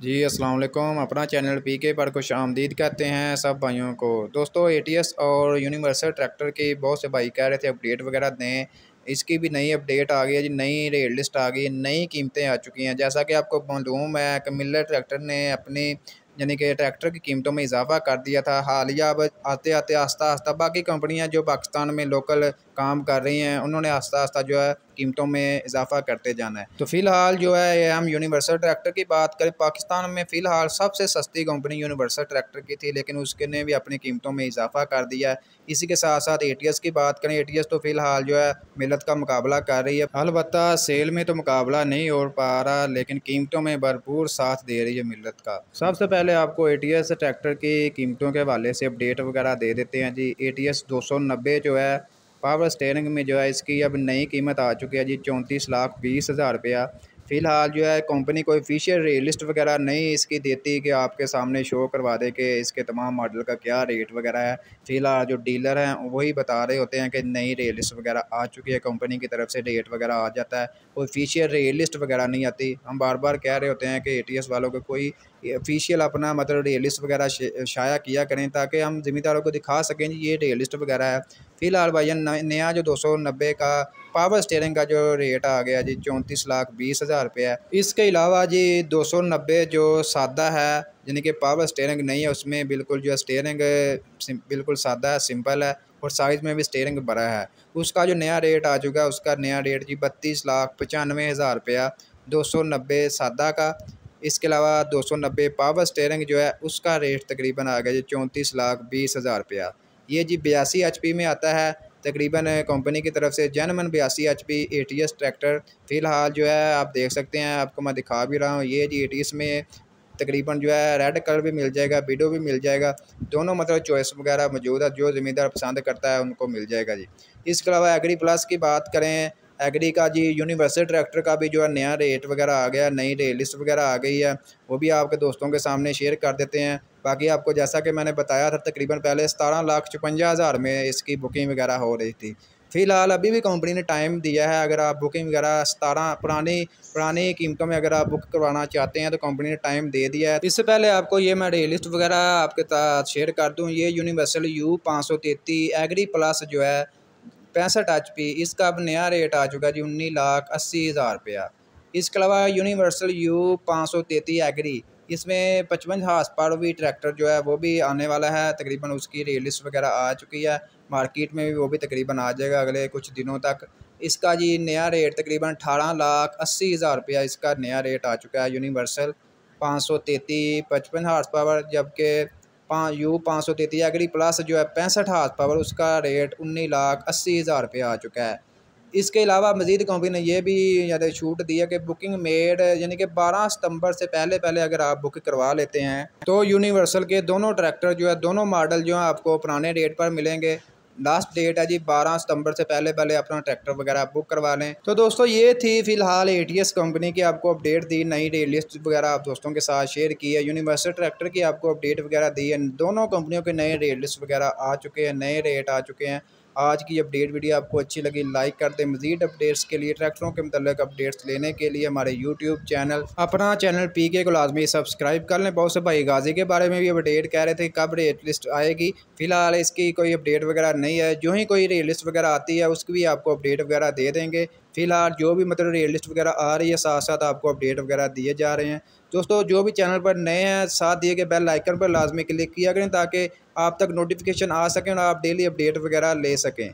जी अस्सलाम वालेकुम। अपना चैनल पीके पर खुश आमदीद कहते हैं सब भाइयों को। दोस्तों एटीएस और यूनिवर्सल ट्रैक्टर की बहुत से भाई कह रहे थे अपडेट वगैरह दें। इसकी भी नई अपडेट आ गई है जी, नई रेट लिस्ट आ गई है, नई कीमतें आ चुकी हैं। जैसा कि आपको मालूम है कि मिलर ट्रैक्टर ने अपनी यानी कि ट्रैक्टर की कीमतों में इजाफा कर दिया था हालिया। अब आते आते आस्ता आस्ता बाकी कंपनियां जो पाकिस्तान में लोकल काम कर रही हैं उन्होंने आस्ता आस्ता जो है कीमतों में इजाफा करते जाना है। तो फिलहाल जो है ये हम यूनिवर्सल ट्रैक्टर की बात करें, पाकिस्तान में फ़िलहाल सबसे सस्ती कंपनी यूनिवर्सल ट्रैक्टर की थी, लेकिन उसके ने भी अपनी कीमतों में इजाफा कर दिया है। इसी के साथ साथ एटीएस की बात करें, एटीएस तो फ़िलहाल जो है मिलत का मुकाबला कर रही है। अलबत्ता सेल में तो मुकाबला नहीं हो पा रहा, लेकिन कीमतों में भरपूर साथ दे रही है मिलत का। सबसे पहले आपको एटीएस ट्रैक्टर की कीमतों के हवाले से अपडेट वगैरह दे देते हैं जी। एटीएस 290 जो है पावर स्टेयरिंग में जो है इसकी अब नई कीमत आ चुकी है जी 34,20,000 रुपया। फ़िलहाल जो है कंपनी कोई ऑफिशियल रेट लिस्ट वगैरह नहीं इसकी देती कि आपके सामने शो करवा दे कि इसके तमाम मॉडल का क्या रेट वगैरह है। फ़िलहाल जो डीलर हैं वही बता रहे होते हैं कि नई रेट लिस्ट वगैरह आ चुकी है, कंपनी की तरफ से रेट वगैरह आ जाता है। कोई ऑफिशियल रेट लिस्ट वगैरह नहीं आती। हम बार बार कह रहे होते हैं कि एटीएस वालों को कोई ऑफिशियल अपना मतलब रेट लिस्ट वगैरह शाया किया करें ताकि हम ज़िम्मेदारों को दिखा सकें जी ये रेट लिस्ट वगैरह है। फ़िलहाल भाईजान नया जो 290 का पावर स्टीयरिंग का जो रेट आ गया जी 34,20,000 रुपये है। इसके अलावा जी 290 जो सादा है यानी कि पावर स्टीयरिंग नहीं है, उसमें बिल्कुल जो है स्टीयरिंग बिल्कुल सादा है, सिंपल है और साइज़ में भी स्टीयरिंग बड़ा है। उसका जो नया रेट आ चुका है उसका नया रेट जी 32,95,000 रुपया 290 सादा का। इसके अलावा 290 पावर स्टीयरिंग जो है उसका रेट तकरीबन आ गया जी 34,20,000 रुपया। ये जी 82 एचपी में आता है तकरीबन कंपनी की तरफ से जेनमन 82 एचपी एटीएस ट्रैक्टर। फ़िलहाल जो है आप देख सकते हैं, आपको मैं दिखा भी रहा हूँ। ये जी एटीएस में तकरीबन जो है रेड कलर भी मिल जाएगा, विडो भी मिल जाएगा, दोनों मतलब चॉइस वगैरह मौजूद है, जो ज़मींदार पसंद करता है उनको मिल जाएगा जी। इसके अलावा एग्री प्लस की बात करें, एग्री का जी यूनिवर्सल ट्रैक्टर का भी जो है नया रेट वगैरह आ गया, नई रेट लिस्ट वगैरह आ गई है, वो भी आपके दोस्तों के सामने शेयर कर देते हैं। बाकी आपको जैसा कि मैंने बताया था तकरीबन पहले 17,56,000 में इसकी बुकिंग वगैरह हो रही थी। फ़िलहाल अभी भी कंपनी ने टाइम दिया है, अगर आप बुकिंग वगैरह 17 पुरानी पुरानी कीमतों में अगर आप बुक करवाना चाहते हैं तो कंपनी ने टाइम दे दिया है। इससे पहले आपको ये मैं रेट लिस्ट वगैरह आपके साथ शेयर कर दूँ। ये यूनिवर्सल यू 533 एग्री प्लस जो है 65 एचपी, इसका अब नया रेट आ चुका है जी 19,80,000 रुपया। इसके अलावा यूनिवर्सल यू 533 एग्री, इसमें 55 हार्स पावर भी ट्रैक्टर जो है वो भी आने वाला है, तकरीबन उसकी रेट लिस्ट वगैरह आ चुकी है। मार्केट में भी वो भी तकरीबन आ जाएगा अगले कुछ दिनों तक। इसका जी नया रेट तकरीबन 18,80,000 रुपया इसका नया रेट आ चुका है यूनिवर्सल 533 55 हार्स पावर, जबकि यू 533 एग्री प्लस जो है 65 हार्स पावर उसका रेट 19,80,000 रुपये आ चुका है। इसके अलावा मज़ीद कंपनी ने यह भी यानी छूट दी है कि बुकिंग मेड यानी कि 12 सितंबर से पहले पहले अगर आप बुक करवा लेते हैं तो यूनिवर्सल के दोनों ट्रैक्टर जो है दोनों मॉडल जो है आपको पुराने रेट पर मिलेंगे। लास्ट डेट है जी 12 सितंबर से पहले पहले अपना ट्रैक्टर वगैरह बुक करवा लें। तो दोस्तों ये थी फ़िलहाल एटीएस कंपनी की आपको अपडेट दी, नई रेट लिस्ट वगैरह आप दोस्तों के साथ शेयर की है। यूनिवर्सल ट्रैक्टर की आपको अपडेट वगैरह दी है, दोनों कंपनियों के नए रेट लिस्ट वगैरह आ चुके हैं, नए रेट आ चुके हैं। आज की अपडेट वीडियो आपको अच्छी लगी लाइक कर दें। मज़ीद अपडेट्स के लिए ट्रैक्टरों के मतलब अपडेट्स लेने के लिए हमारे यूट्यूब चैनल अपना चैनल पीके को लाजमी सब्सक्राइब कर लें। बहुत से भाई गाजी के बारे में भी अपडेट कह रहे थे कब रेट लिस्ट आएगी, फ़िलहाल इसकी कोई अपडेट वगैरह नहीं है। जो ही कोई रेट लिस्ट वगैरह आती है उसकी भी आपको अपडेट वगैरह दे देंगे। फ़िलहाल जो भी मतलब रेट लिस्ट वगैरह आ रही है साथ साथ आपको अपडेट वगैरह दिए जा रहे हैं। दोस्तों जो भी चैनल पर नए हैं साथ दिए गए बेल आइकन पर लाजमी क्लिक किया करें ताकि आप तक नोटिफिकेशन आ सकें और आप डेली अपडेट वगैरह ले सकें।